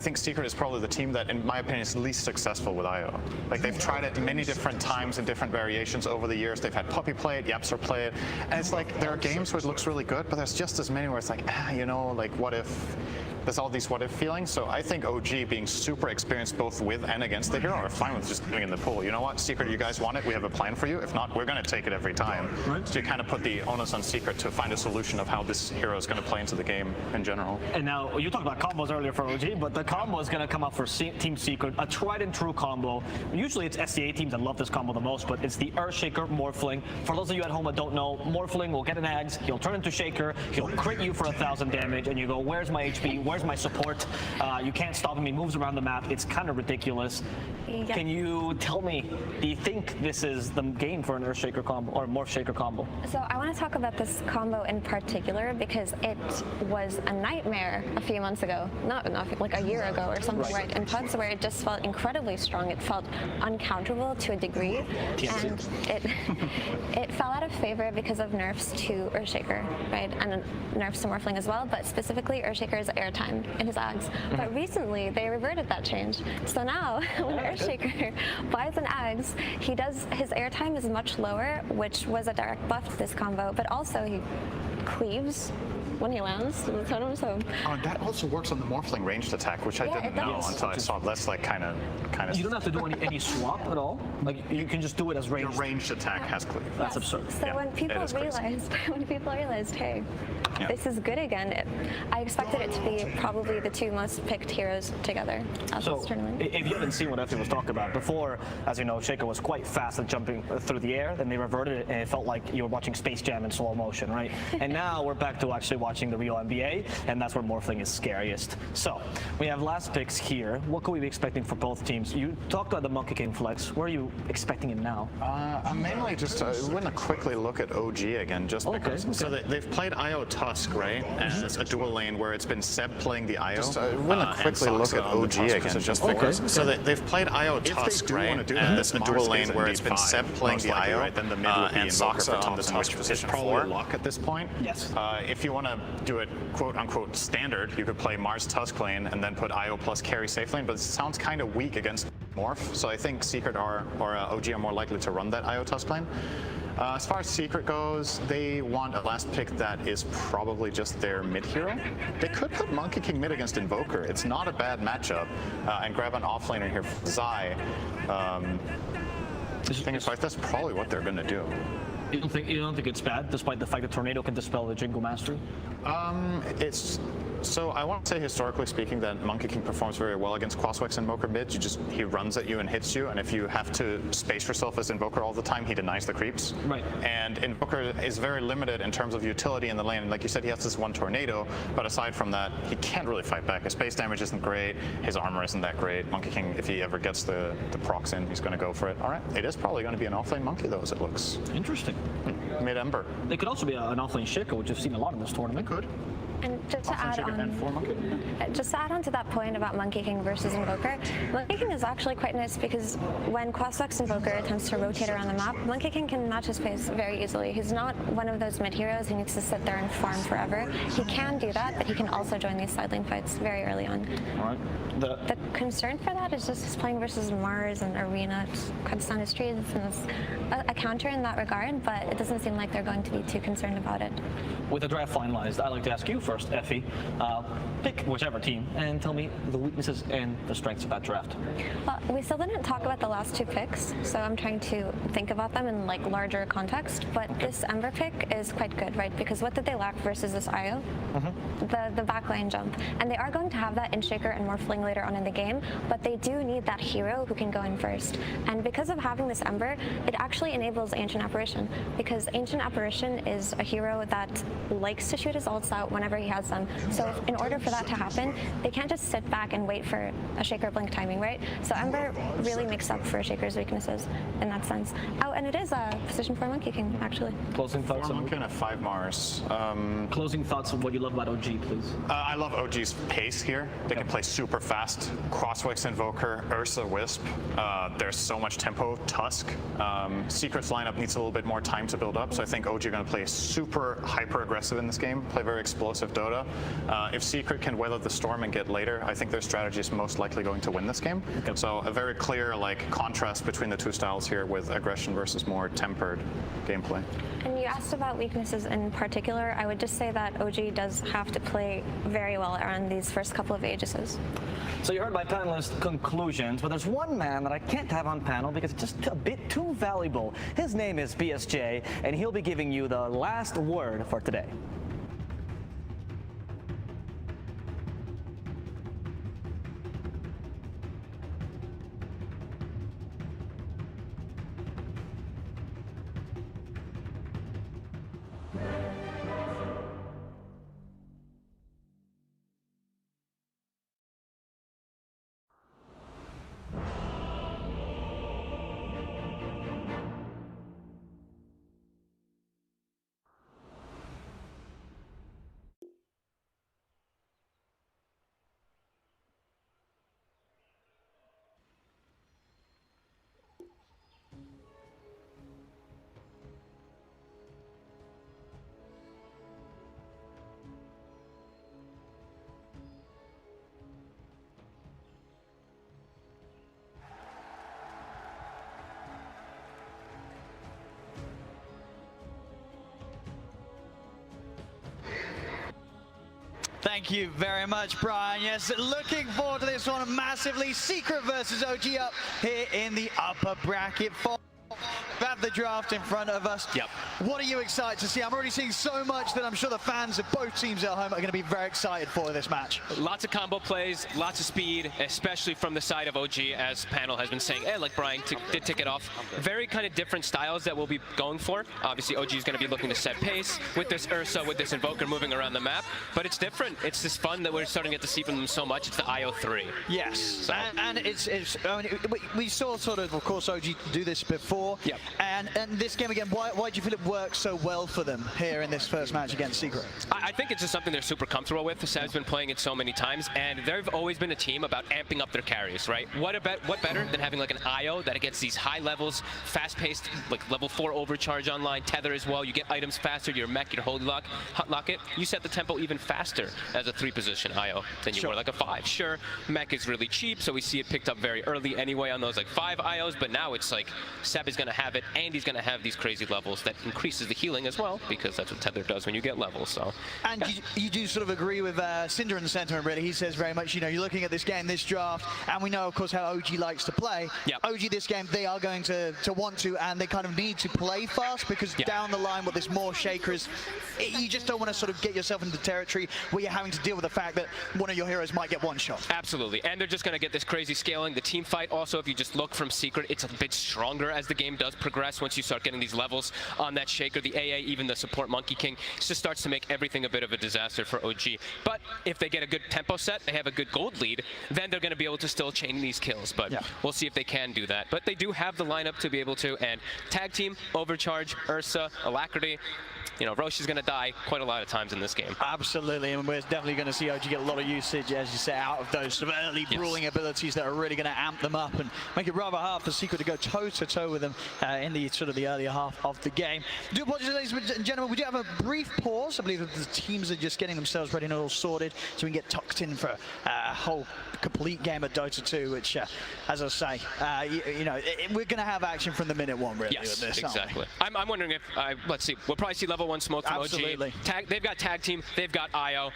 I think Secret is probably the team that, in my opinion, is least successful with IO. Like, they've tried it many different times in different variations over the years. They've had Puppy play it, Yapster play it, and it's like there are games where it looks really good, but there's just as many where it's like, you know, like what if? There's all these what if feelings. So I think OG, being super experienced both with and against the hero, are fine with just doing it in the pool. You know what, Secret, you guys want it? We have a plan for you. If not, we're going to take it every time. Right. So you kind of put the onus on Secret to find a solution of how this hero is going to play into the game in general. And now, you talked about combos earlier for OG, but the combo is going to come up for Team Secret, a tried and true combo. Usually it's SCA teams that love this combo the most, but it's the Earthshaker Morphling. For those of you at home that don't know, Morphling will get an Ags, he'll turn into Shaker, he'll crit you for 1,000 damage, and you go, where's my HP, where's my support? You can't stop him, he moves around the map, it's kind of ridiculous. Yeah. Can you tell me, do you think this is the game for an Earthshaker combo, or Morph Shaker combo? So I want to talk about this combo in particular because it was a nightmare a few months ago, not like a year ago or something, right? In pods where it just felt incredibly strong, it felt uncounterable to a degree, and it fell out of favor because of nerfs to Earthshaker, right? And nerfs to Morphling as well, but specifically Earthshaker's airtime in his Ags. But recently they reverted that change. So now when Earthshaker buys an Ags, his airtime is much lower, which was a direct buff to this combo, but also he cleaves when he lands to the totem, so... Oh, and that also works on the Morphling ranged attack, which I didn't know until I saw this, like, kind of... You don't have to do any swap at all? Like, you can just do it as ranged? Your ranged attack has cleave. That's absurd. So when people realized, hey, this is good again, I expected it to be probably the two most picked heroes together at this tournament. If you haven't seen what Effie was talking about, before, as you know, Shaker was quite fast at jumping through the air, then they reverted it, and it felt like you were watching Space Jam in slow motion, right? And now we're back to actually watching the real NBA, and that's where Morphling is scariest. So, we have last picks here. What could we be expecting for both teams? You talked about the Monkey King flex. Where are you expecting him now? I'm mainly just going to quickly look at OG again, just because. So they've played IO Tusk, right? And it's a dual lane where it's been Seb playing the IO. Just going to quickly look at OG again, just because. So they've played IO Tusk, right? And it's a dual lane where it's been Seb playing the IO, then the mid would be Soxa on the Tusk, which is probably a lock at this point. Yes. If you want to do it quote-unquote standard, you could play Mars Tusk lane and then put IO plus carry safe lane, but it sounds kind of weak against Morph, so I think Secret or OG are more likely to run that IO Tusk lane. As far as Secret goes, they want a last pick that is probably just their mid hero. They could put Monkey King mid against Invoker. It's not a bad matchup, and grab an offlaner here for Zai. That's probably what they're going to do. You don't think it's bad, despite the fact that Tornado can dispel the Jingle Mastery? So I want to say, historically speaking, that Monkey King performs very well against Quaswex Invoker mid. He runs at you and hits you, and if you have to space yourself as Invoker all the time, he denies the creeps. Right. And Invoker is very limited in terms of utility in the lane. Like you said, he has this one Tornado, but aside from that, he can't really fight back. His space damage isn't great, his armor isn't that great. Monkey King, if he ever gets the procs in, he's going to go for it. All right, it is probably going to be an offlane Monkey, though, as it looks. Interesting. Mid-Ember. It could also be an offlane Shaker, which we've seen a lot in this tournament. It could. And just to add on to that point about Monkey King versus Invoker, Monkey King is actually quite nice because when Quaswex Invoker attempts to rotate around the map, Monkey King can match his pace very easily. He's not one of those mid heroes who needs to sit there and farm forever. He can do that, but he can also join these side lane fights very early on. All right. The concern for that is just he's playing versus Mars and Arena. It cuts down his trees, and it's a counter in that regard, but it doesn't seem like they're going to be too concerned about it. With the draft finalized, I'd like to ask you first, Effie. Pick whichever team and tell me the weaknesses and the strengths of that draft. Well, we still didn't talk about the last two picks, so I'm trying to think about them in like larger context, but this Ember pick is quite good, right? Because what did they lack versus this IO? The backline jump. And they are going to have that in Shaker and Morphling later on in the game, but they do need that hero who can go in first. And because of having this Ember, it actually enables Ancient Apparition, because Ancient Apparition is a hero that likes to shoot his ults out whenever he has them. So in order for that to happen, they can't just sit back and wait for a Shaker blink timing, right? So Ember really makes up for Shaker's weaknesses in that sense. Oh, and it is a position for Monkey King, actually. Closing thoughts on Monkey King at 5 Mars. Closing thoughts on what you love about OG, please. I love OG's pace here. They can play super fast. Crosswix Invoker, Ursa Wisp. There's so much tempo. Tusk. Secret's lineup needs a little bit more time to build up, so I think OG are going to play super hyper aggressive in this game, play very explosive of Dota. If Secret can weather the storm and get later, I think their strategy is most likely going to win this game. Okay. So a very clear contrast between the two styles here with aggression versus more tempered gameplay. And you asked about weaknesses in particular. I would just say that OG does have to play very well around these first couple of Aegises. So you heard my panelists' conclusions, but there's one man that I can't have on panel because it's just a bit too valuable. His name is BSJ, and he'll be giving you the last word for today. Thank you very much, Brian. Yes, looking forward to this one massively. Secret versus OG up here in the upper bracket. We have the draft in front of us. Yep. What are you excited to see? I'm already seeing so much that I'm sure the fans of both teams at home are going to be very excited for this match. Lots of combo plays, lots of speed, especially from the side of OG, as panel has been saying. And like Brian did tick it off, very kind of different styles that we'll be going for. Obviously, OG is going to be looking to set pace with this Ursa, with this Invoker moving around the map. But it's different. It's this fun that we're starting to get to see from them so much. It's the IO3. Yes, so. and it's I mean, we saw sort of course, OG do this before. Yep. And this game again, why do you feel it works so well for them here in this first match against Secret? I think it's just something they're super comfortable with. Seb's been playing it so many times, and they've always been a team about amping up their carries, right? What better than having like an IO that gets these high levels, fast-paced, like level 4 overcharge online, tether as well. You get items faster, your mech, your holy lock it. You set the tempo even faster as a 3-position IO than you were like a 5. Sure, mech is really cheap, so we see it picked up very early anyway on those like 5 IOs, but now it's like Seb is going to have it, and he's going to have these crazy levels that increases the healing as well, because that's what tether does when you get levels. So, and yeah. you do sort of agree with Cinder in the sentiment, really. He says very much, you know, you're looking at this game, this draft, and we know, of course, how OG likes to play. Yep. OG this game, they are going to want to, and they kind of need to play fast, because down the line, with this more shakers, you just don't want to sort of get yourself into territory where you're having to deal with the fact that one of your heroes might get one shot. Absolutely, and they're just going to get this crazy scaling. The team fight also, if you just look from Secret, it's a bit stronger as the game does progress. Once you start getting these levels on that shaker, the AA, even the support Monkey King, it just starts to make everything a bit of a disaster for OG. But if they get a good tempo set, they have a good gold lead, then they're going to be able to still chain these kills. But we'll see if they can do that. But they do have the lineup to be able to, and tag team, Overcharge, Ursa, Alacrity. You know, Roche is going to die quite a lot of times in this game. Absolutely, and we're definitely going to see OG get a lot of usage, as you say, out of those sort of early brawling abilities that are really going to amp them up and make it rather hard for Secret to go toe-to-toe with them in the sort of the earlier half of the game. Do apologize, ladies and gentlemen, we do have a brief pause. I believe that the teams are just getting themselves ready and all sorted, so we can get tucked in for a whole complete game of Dota 2, which, as I say, you know, we're going to have action from the minute one, really. Yes, with this, exactly. I'm wondering if, let's see, we'll probably see level 1 smoke from Absolutely. OG. They've got tag team, they've got IO.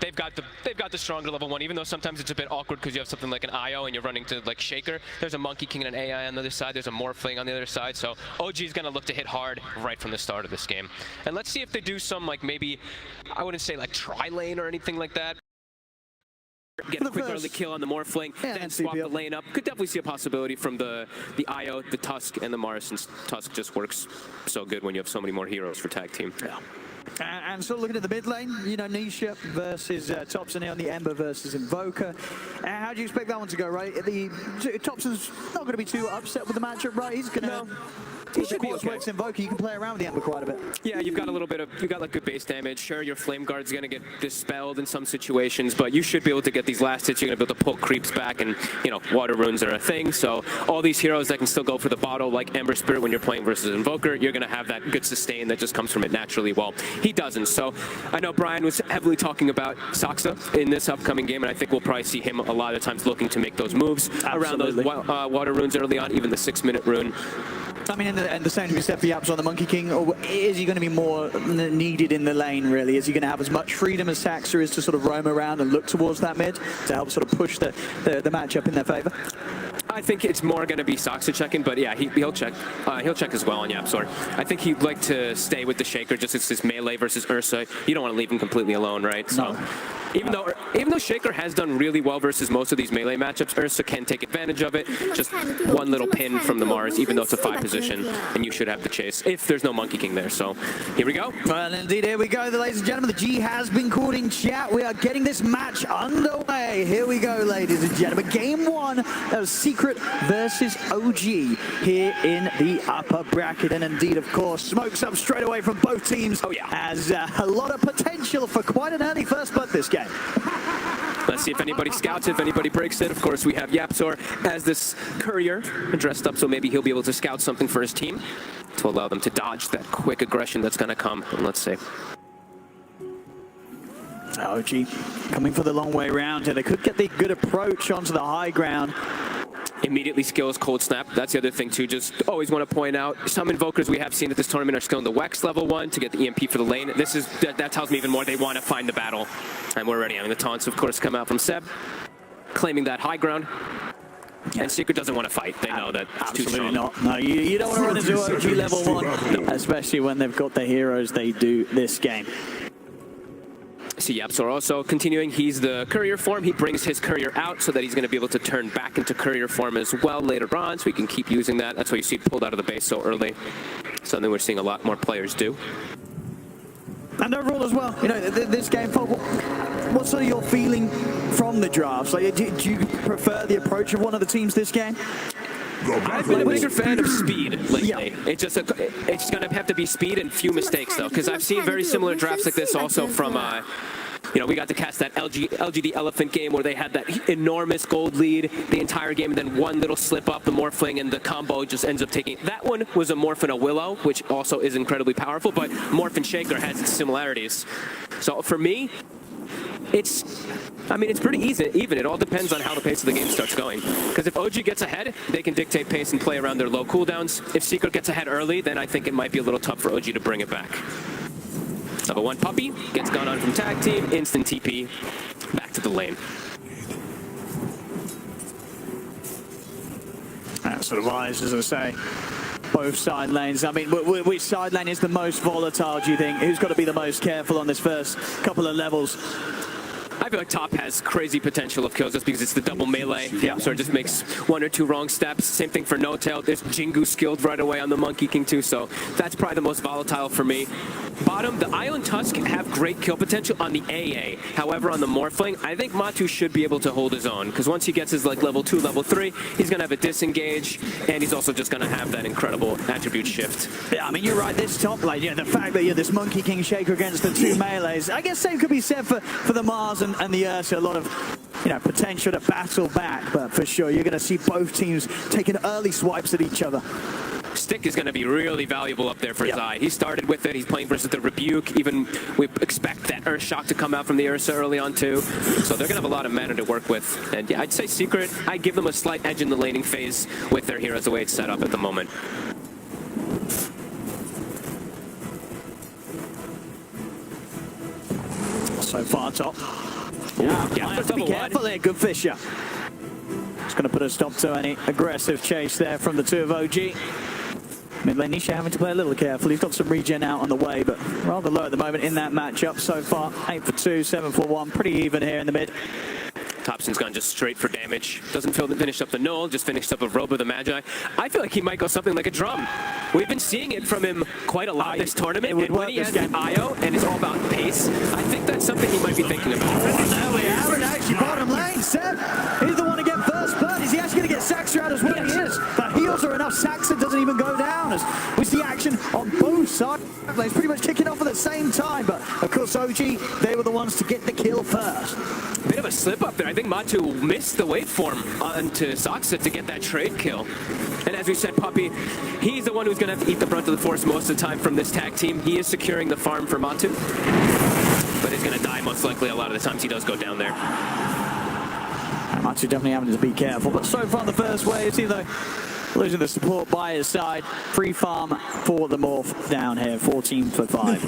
They've got the stronger level 1, even though sometimes it's a bit awkward because you have something like an IO and you're running to like Shaker. There's a Monkey King and an AI on the other side. There's a Morphling on the other side. So OG is going to look to hit hard right from the start of this game. And let's see if they do some, like, maybe, I wouldn't say like tri-lane or anything like that. Get a quick early kill on the Morphling, then swap the lane up. Could definitely see a possibility from the IO, the Tusk, and the Mars, since Tusk just works so good when you have so many more heroes for tag team. Yeah. And so looking at the mid lane, you know, Nisha versus Thompson here on the Ember versus Invoker. How do you expect that one to go, right? Thompson's not going to be too upset with the matchup, right? He's going to If the quartz works Invoker, you can play around with the Ember quite a bit. Yeah, you've got a little bit of, you've got like good base damage. Sure, your Flame Guard's gonna get dispelled in some situations, but you should be able to get these last hits. You're gonna be able to pull creeps back, and you know, water runes are a thing. So all these heroes that can still go for the bottle, like Ember Spirit when you're playing versus Invoker, you're gonna have that good sustain that just comes from it naturally. Well, he doesn't. So I know Brian was heavily talking about Saksa in this upcoming game, and I think we'll probably see him a lot of times looking to make those moves around those water runes early on, even the 6-minute rune. I mean, and the same to be said for Yaps on the Monkey King, or is he going to be more needed in the lane, really? Is he going to have as much freedom as Saksa is to sort of roam around and look towards that mid to help sort of push the matchup in their favor? I think it's more going to be Saksa checking, but yeah, he'll check. He'll check as well on Yapsor. I think he'd like to stay with the Shaker, just as this melee versus Ursa. You don't want to leave him completely alone, right? So. No. Even though Shaker has done really well versus most of these melee matchups, Ursa can take advantage of it. Just one little pin from the Mars, even though it's a 5 position, and you should have the chase if there's no Monkey King there. So here we go. Well, indeed, here we go, ladies and gentlemen. The G has been called in chat. We are getting this match underway. Here we go, ladies and gentlemen. Game 1 of Secret versus OG here in the upper bracket. And indeed, of course, smokes up straight away from both teams. Oh, yeah. Has a lot of potential for quite an early first blood this game. Let's see if anybody scouts, if anybody breaks it. Of course, we have Yapsor as this courier dressed up, so maybe he'll be able to scout something for his team to allow them to dodge that quick aggression that's going to come. And let's see. OG coming for the long way around here. They could get the good approach onto the high ground. Immediately skills Cold Snap. That's the other thing too. Just always want to point out, some invokers we have seen at this tournament are still in the Wex level 1 to get the EMP for the lane. That tells me even more they want to find the battle. And we're ready. I mean, the taunts, of course, come out from Seb, claiming that high ground. And Secret doesn't want to fight. They know that it's too strong. Not. No, you don't want to run into OG level 1, especially when they've got the heroes they do this game. See, Yapsor also continuing. He's the courier form. He brings his courier out so that he's going to be able to turn back into courier form as well later on, so we can keep using that. That's why you see it pulled out of the base so early. Something we're seeing a lot more players do. And overall as well, you know, this game, what's sort of your feeling from the drafts? Like, do you prefer the approach of one of the teams this game? I've been a bigger fan of speed lately. Yeah. It's going to have to be speed and few mistakes, though, because I've seen very similar drafts like this also from, you know, we got to cast that LGD Elephant game where they had that enormous gold lead the entire game, and then one little slip up, the Morphling, and the combo just ends up taking. That one was a Morph and a Willow, which also is incredibly powerful, but Morph and Shaker has its similarities. So for me, it's pretty easy, even. It all depends on how the pace of the game starts going. Because if OG gets ahead, they can dictate pace and play around their low cooldowns. If Secret gets ahead early, then I think it might be a little tough for OG to bring it back. Level 1 Puppy gets gone on from tag team, instant TP, back to the lane. That sort of eyes, as I say. Both side lanes. I mean, which side lane is the most volatile, do you think? Who's got to be the most careful on this first couple of levels? I feel like top has crazy potential of kills just because it's the double melee. Yeah, so it just makes 1 or 2 wrong steps. Same thing for No Tail. There's Jingu skilled right away on the Monkey King too, so that's probably the most volatile for me. Bottom, the Io and Tusk have great kill potential on the AA. However, on the Morphling, I think Matu should be able to hold his own, because once he gets his like level 2, level 3, he's going to have a disengage, and he's also just going to have that incredible attribute shift. Yeah, I mean, you're right, this top lane, yeah, the fact that you're this Monkey King Shaker against the 2 melees, I guess same could be said for the Mars and the Ursa. A lot of, you know, potential to battle back, but for sure, you're going to see both teams taking early swipes at each other. Stick is going to be really valuable up there for Zai. He started with it. He's playing versus the Rebuke. Even we expect that Earth Shock to come out from the Ursa early on too. So they're going to have a lot of mana to work with. And yeah, I'd say Secret, I give them a slight edge in the laning phase with their heroes the way it's set up at the moment. So far top. Yeah, have to be careful there, good Fisher. Just going to put a stop to any aggressive chase there from the 2 of OG. Mid lane Nisha having to play a little careful. He's got some regen out on the way, but rather low at the moment in that matchup so far. 8 for 2, 7 for 1, pretty even here in the mid. Thompson's gone just straight for damage. Doesn't finish up the Null, just finished up a Robo the Magi. I feel like he might go something like a Drum. We've been seeing it from him quite a lot this tournament, and when he has IO and it's all about pace, I think that's something he might be thinking about. There we have it, actually bottom lane. Seb, he's the one to get first blood. Is he actually going to get Saksa out as well? He is. The heals are enough. Saksa doesn't even go down as side. It's pretty much kicking off at the same time, but of course OG, they were the ones to get the kill first. Bit of a slip up there. I think Matu missed the waveform onto Soxa to get that trade kill. And as we said, Puppy, he's the one who's going to have to eat the brunt of the force most of the time from this tag team. He is securing the farm for Matu, but he's going to die most likely a lot of the times he does go down there. Matu definitely having to be careful, but so far the first wave, even though losing the support by his side, free farm for the Morph down here, 14 for 5.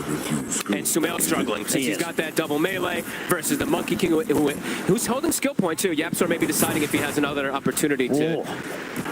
And Sumail struggling since he's got that double melee versus the Monkey King who's holding skill point too. Yapsor may be deciding if he has another opportunity to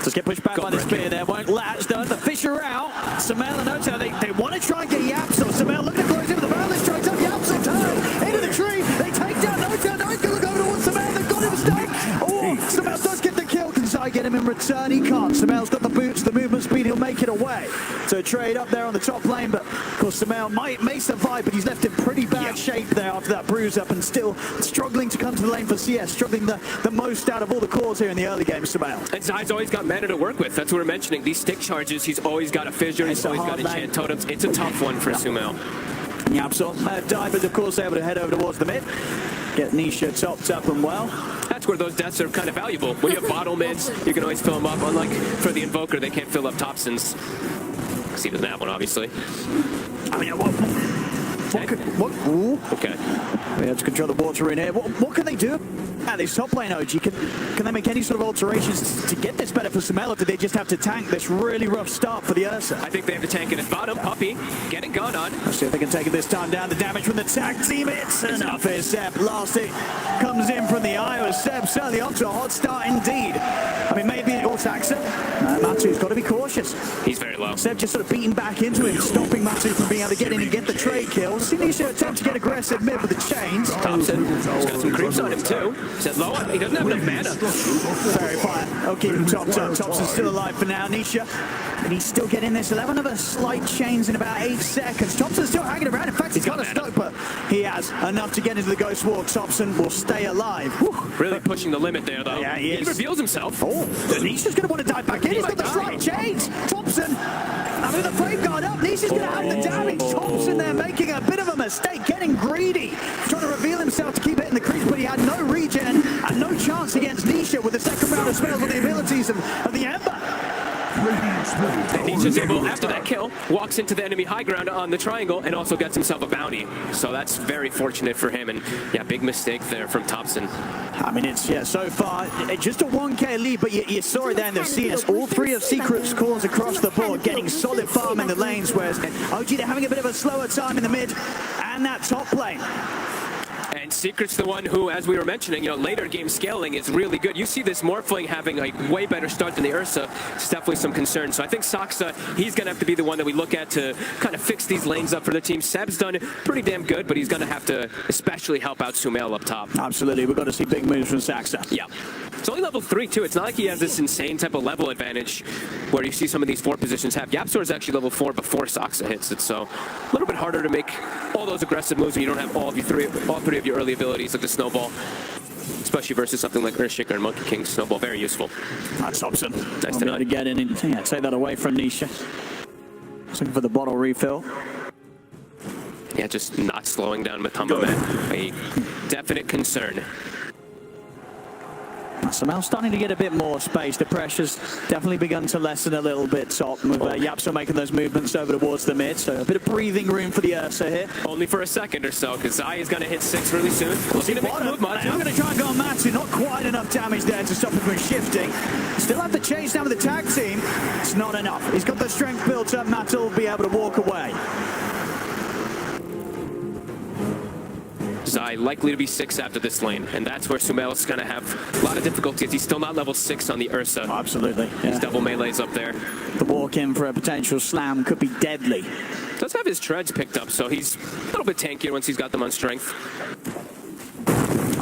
just get pushed back by the spear there. Won't latch though. The Fisher out. Sumail and Nota, they want to try and get Yapsor. Sumail looking to close in with the barrel. Strikes up Yapsor. Turn into the tree. They take down Nota. Nota's going to look over towards Sumail. They've got him stuck. Oh, Sumail does get the kill. Can Zai get him in return? He can't. Sumail's got the boots, the movement speed. He'll make it away. So trade up there on the top lane, but of course Sumail may survive, but he's left in pretty bad shape there after that bruise up and still struggling to come to the lane for CS, struggling the most out of all the cores here in the early game, Sumail. And Zai's always got mana to work with. That's what we're mentioning. These stick charges, he's always got a fissure, he's always got enchant totems. It's a tough one for Sumail. Yapsor dive, but of course able to head over towards the mid. Get Nisha topped up and well. That's where those deaths are kind of valuable. When you have bottle mids, you can always fill them up. Unlike for the Invoker, they can't fill up Thompsons. Because he doesn't have one, obviously. I mean, what? Ooh. Okay. We have to control the water in here. What can they do? This top lane OG, can they make any sort of alterations to get this better for Sumail, or do they just have to tank this really rough start for the Ursa? I think they have to tank it at bottom. Puppy, getting gone on. Let's see if they can take it this time down. The damage from the tag team, it's enough here, Seb. Last hit comes in from the Iowa. Seb certainly off to a hot start indeed. I mean, maybe it all tax it. Matu's got to be cautious. He's very low. Seb just sort of beating back into him, stopping Matu from being able to get in and get the trade kills. Sinisha attempt to get aggressive mid with the chains. Thompson has got some creeps on him too. He's low. He doesn't have enough mana. Very fine. Okay, Thompson's still alive for now. Nisha, and he's still getting this 11 of a slight chains in about 8 seconds. Thompson's still hanging around. In fact, he's got a stoke, but he has enough to get into the Ghost Walk. Thompson will stay alive. Whew. Really pushing the limit there, though. Yeah, he is. Reveals himself. Oh, Nisha's going to want to dive back in. He's got the slight chains. Thompson, I mean, the frame guard up. Nisha's going to have the damage. Thompson there making a bit of a mistake, getting greedy, trying to reveal himself to keep hitting the crease, but he had no regen and no chance against Nisha with the second round of spells with the abilities of the Ember. And he's just able, after that kill, walks into the enemy high ground on the triangle and also gets himself a bounty. So that's very fortunate for him. And yeah, big mistake there from Thompson. I mean, it's, so far, just a 1k lead, but you saw it there in the CS. All three of Secret's cores across the board getting solid farm in the lanes, whereas OG, they're having a bit of a slower time in the mid and that top lane. And Secret's the one who, as we were mentioning, later game scaling is really good. You see this Morphling having a way better start than the Ursa. It's definitely some concern. So I think Soxa, he's going to have to be the one that we look at to kind of fix these lanes up for the team. Seb's done pretty damn good, but he's going to have to especially help out Sumail up top. Absolutely. We've got to see big moves from Soxa. Yeah. It's only level 3, too. It's not like he has this insane type of level advantage where you see some of these 4 positions have. Yapsor is actually level 4 before Soxa hits it, so a little bit harder to make all those aggressive moves when you don't have all three of your early abilities, like the Snowball, especially versus something like Earthshaker and Monkey King. Snowball, very useful. That's Thompson. Nice to know. To get in and take that away from Nisha. Looking for the bottle refill. Yeah, just not slowing down Matumba, man. A definite concern. Sumail starting to get a bit more space. The pressure's definitely begun to lessen a little bit top with Yapsor making those movements over towards the mid. So a bit of breathing room for the Ursa here. Only for a second or so, because Zai is going to hit 6 really soon. We'll see the make move, Matu. I'm going to try and go on Matu. Not quite enough damage there to stop him from shifting. Still have to chase down with the tag team. It's not enough. He's got the strength built up. Matu will be able to walk away. Zai likely to be 6 after this lane, and that's where Sumail is going to have a lot of difficulties. He's still not level 6 on the Ursa. Oh, absolutely. Yeah. He's double melees up there. The walk in for a potential slam could be deadly. Does have his treads picked up, so he's a little bit tankier once he's got them on strength.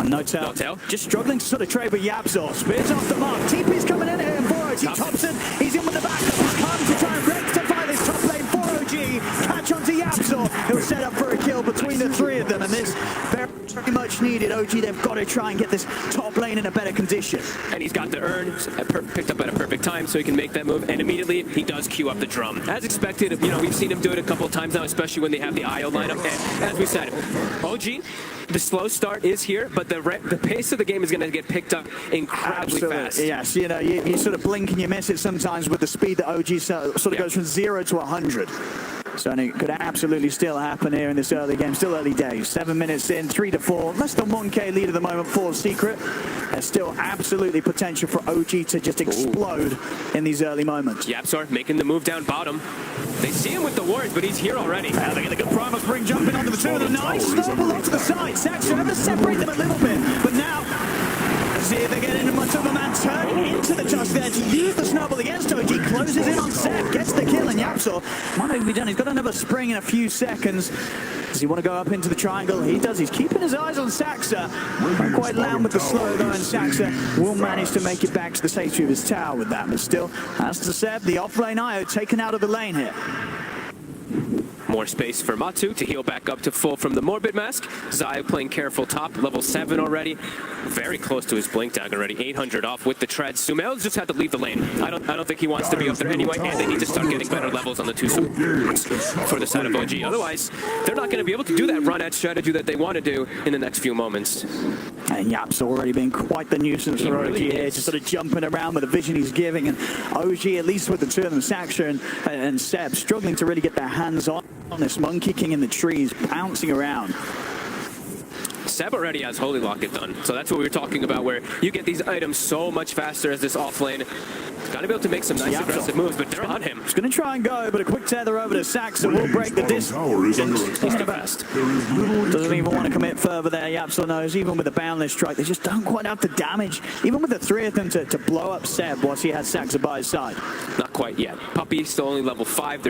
No tail. Just struggling to sort of trade with Yapsor. Spears off the mark. TP's coming in here for OG. Thompson, he's in with the backup. He's come to try and rectify this top lane for OG. Catch onto Yapsor. He'll set up for a kill between the 3 of them, and this very much much needed. OG, they've got to try and get this top lane in a better condition. And he's got the urn picked up at a perfect time so he can make that move, and immediately he does queue up the drum. As expected, you know, we've seen him do it a couple of times now, especially when they have the IO lineup. And as we said, OG, the slow start is here, but the pace of the game is going to get picked up incredibly fast. Yes, you know, you sort of blink and you miss it sometimes with the speed that OG sort of goes from 0 to 100. So it could absolutely still happen here in this early game. Still early days. 7 minutes in, 3 to 4. Less than 1K lead at the moment for Secret. There's still absolutely potential for OG to just explode in these early moments. YapzOr making the move down bottom. They see him with the wards, but he's here already. They're going to get the Primal Spring jumping onto the two of them. Nice snowball onto the side. Saxo able to separate them a little bit. But now, see if they get into much of a man turning into the tusk there to use the snowball against OG. Closes in on Seb, gets the kill, and YapzOr might not be done. He's got another spring in a few seconds. Does he want to go up into the triangle? He does. He's keeping his eyes on Saxa. Not quite loud with the slow though, and Saxa will manage to make it back to the safety of his tower with that. But still, as to Seb, the off-lane IO taken out of the lane here. More space for Matu to heal back up to full from the Morbid Mask. Zai playing careful top, level 7 already. Very close to his Blink Dagger already, 800 off with the treads. Sumail's just had to leave the lane. I don't think he wants to be up there anyway, and they need to start getting better levels on the two for the side of OG. Otherwise, they're not going to be able to do that run-at strategy that they want to do in the next few moments. And Yap's already been quite the nuisance for OG here, just sort of jumping around with the vision he's giving. And OG, at least with the two of them, Saxa and Seb, struggling to really get their hands on this Monkey King in the trees, bouncing around. Seb already has Holy Locket done, so that's what we were talking about, where you get these items so much faster as this off lane. Got to be able to make some nice aggressive moves, but they're on him. He's going to try and go, but a quick tether over to Saxa will break the distance. He's too fast. Doesn't even want to commit further there. YapzOr knows, even with the boundless strike, they just don't quite have the damage, even with the three of them to blow up Seb whilst he has Saxa by his side. Not quite yet. Puppy still only level 5.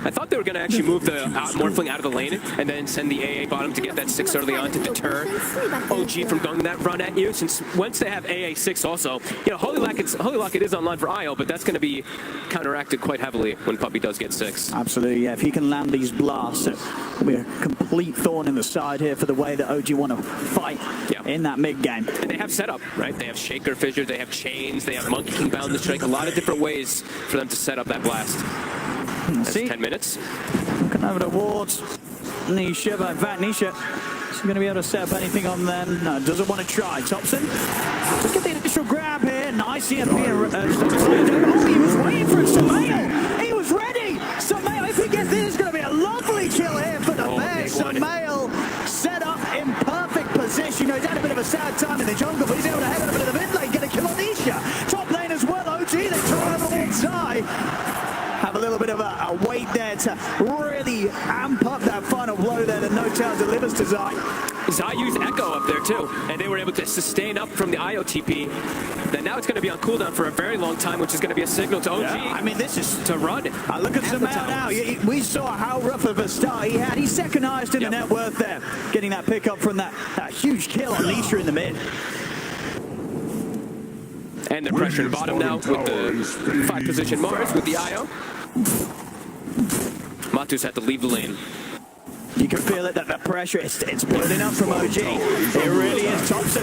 I thought they were going to actually move the Morphling out of the lane and then send the AA bottom to get that 6 early on to deter OG from going that run at you, since once they have AA 6 also, you know, Holy Locket is online for IO, but that's going to be counteracted quite heavily when Puppy does get 6. Absolutely, yeah. If he can land these blasts, it'll be a complete thorn in the side here for the way that OG want to fight in that mid game. And they have setup, right? They have Shaker Fissure, they have Chains, they have Monkey King Bound the Strike, a lot of different ways for them to set up that blast. That's 10 minutes. Looking over the wards. Nisha, but in fact, Nisha is going to be able to set up anything on them. No, doesn't want to try. Thompson, just get the initial grab here. Nice EMP. Oh, he was waiting for it. Sumail, he was ready. Sumail, if he gets this, it's going to be a lovely kill here for the bear. Sumail set up in perfect position. He's had a bit of a sad time in the jungle, but he's able to head over to the mid lane, get a kill on Nisha. Top lane as well, OG. They try over the side. Have a little bit of a wait there to really amp up that final blow there that No Tail delivers to Zai. Zai used Echo up there too, and they were able to sustain up from the IOTP. Then now it's going to be on cooldown for a very long time, which is going to be a signal to OG. Yeah, I mean, this is to run. Look at Sumail now. We saw how rough of a start he had. He's second highest in the net worth there, getting that pickup from that huge kill on Nisha in the mid. And they're pressuring bottom now with the 5 position Mars with the IO. Matu's had to leave the lane. You can feel it, that pressure, it's building up from OG. It really is. Thompson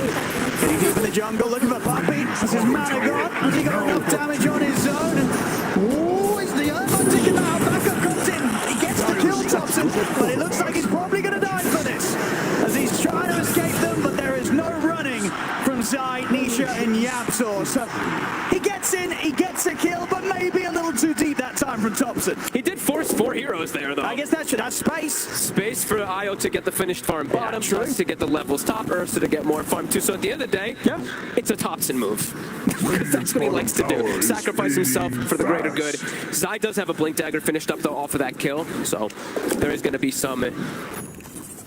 getting deep in the jungle, looking for Puppy. This is mana gone. Has he got enough damage on his own? Ooh, it's the Irma ticking out. Backup comes in. He gets the kill, Thompson, but it looks like he's probably going to die for this, as he's trying to escape them, but there is no running from Zai, Nisha, and YapzOr. So he gets in, he gets a kill, but maybe a little too deep that time from Thompson. He did force 4 heroes there, though. I guess that's space. Space for IO to get the finished farm bottom, Tusk to get the levels top, Ursa to get more farm too. So at the end of the day, it's a Thompson move. Because that's what he likes to do. Sacrifice himself for the greater good. Zai does have a Blink Dagger finished up, though, off of that kill. So there is going to be some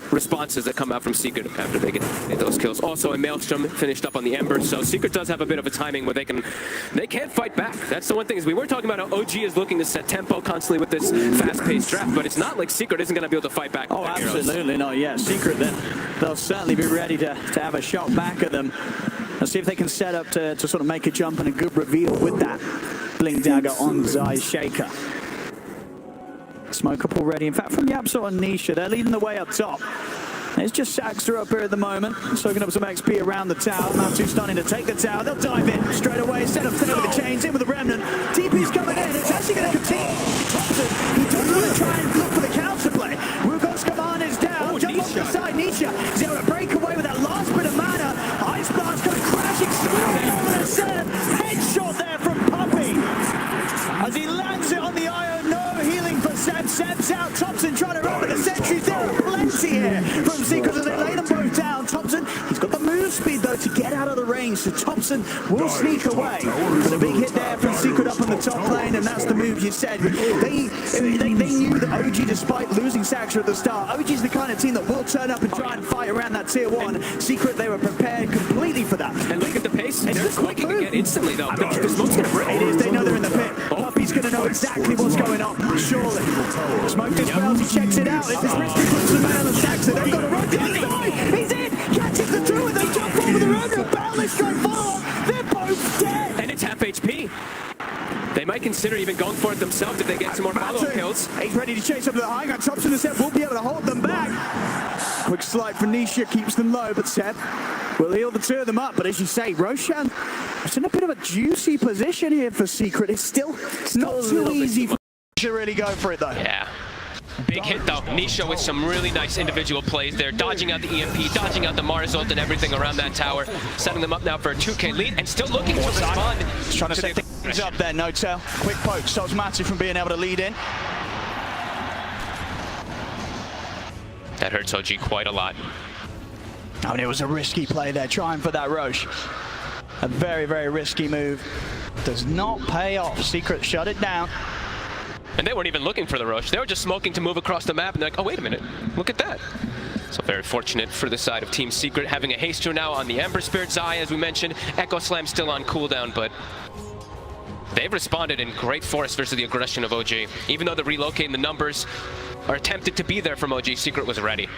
responses that come out from Secret after they get those kills. Also, a Maelstrom finished up on the Ember, so Secret does have a bit of a timing where they can't fight back. That's the one thing, is we were talking about how OG is looking to set tempo constantly with this fast-paced draft, but it's not like Secret isn't going to be able to fight back. Oh, absolutely not. Yeah, Secret, then they'll certainly be ready to have a shot back at them. Let's see if they can set up to sort of make a jump and a good reveal with that Blink Dagger on Zai's Shaker. Smoke up already. In fact, from YapzOr and Nisha, they're leading the way up top. It's just Saxter up here at the moment, soaking up some XP around the tower. Matu starting to take the tower. They'll dive in straight away. Set up there with the chains, in with the remnant. TP's coming in. It's actually going to continue. Thompson, he does want to try and look for the counterplay. Rugo's command is down. Jump off the side. Nisha is able to break away with that last bit of mana. Ice Blast going crashing straight over the center. Headshot there from Puppey. As he lands it on the IO, no healing for Seb. Seb's out. Thompson trying to run with the sentries. There are plenty here from Secret as they lay them both down. Thompson, he's got the move speed though to get out of the range, so Thompson will sneak away. But a big hit there from Secret up on the top lane, and that's the move you said. They knew that OG, despite losing Saxter at the start, OG's the kind of team that will turn up and try and fight around that tier 1. Secret, they were prepared completely for that. And look at the pace. They're clicking again instantly though. The smoke's gonna break. It is, they know they're in the pit. Puppey's gonna know exactly what's going on, surely. Smoke dispels, he checks it out. It's this risky puts the man on Saxter. They've got to run to the side. He's in, catches the two, and they jump over the road and barrel straight forward. They're both dead. And it's half HP. They might consider even going for it themselves if they get some more follow-up kills. He's ready to chase up to the high ground. Thompson and Seb will be able to hold them back. Quick slide for Nisha, keeps them low, but Seb will heal the two of them up. But as you say, Roshan is in a bit of a juicy position here for Secret. It's still not too easy for to really go for it though. Yeah. Big hit though. Nisha with some really nice individual plays there, dodging out the EMP, dodging out the Mars ult and everything around that tower, setting them up now for a 2K lead and still looking to respond. Trying to set things up there, No-Tail. Quick poke stops Matu from being able to lead in. That hurts OG quite a lot. I mean, it was a risky play there, trying for that Roche. A very, very risky move. Does not pay off. Secret shut it down. And they weren't even looking for the rush. They were just smoking to move across the map, and they're like, oh, wait a minute, look at that. So very fortunate for the side of Team Secret, having a haste now on the Ember Spirit. Zai, as we mentioned, Echo Slam still on cooldown, but they've responded in great force versus the aggression of OG. Even though the relocate and the numbers are attempted to be there from OG, Secret was ready.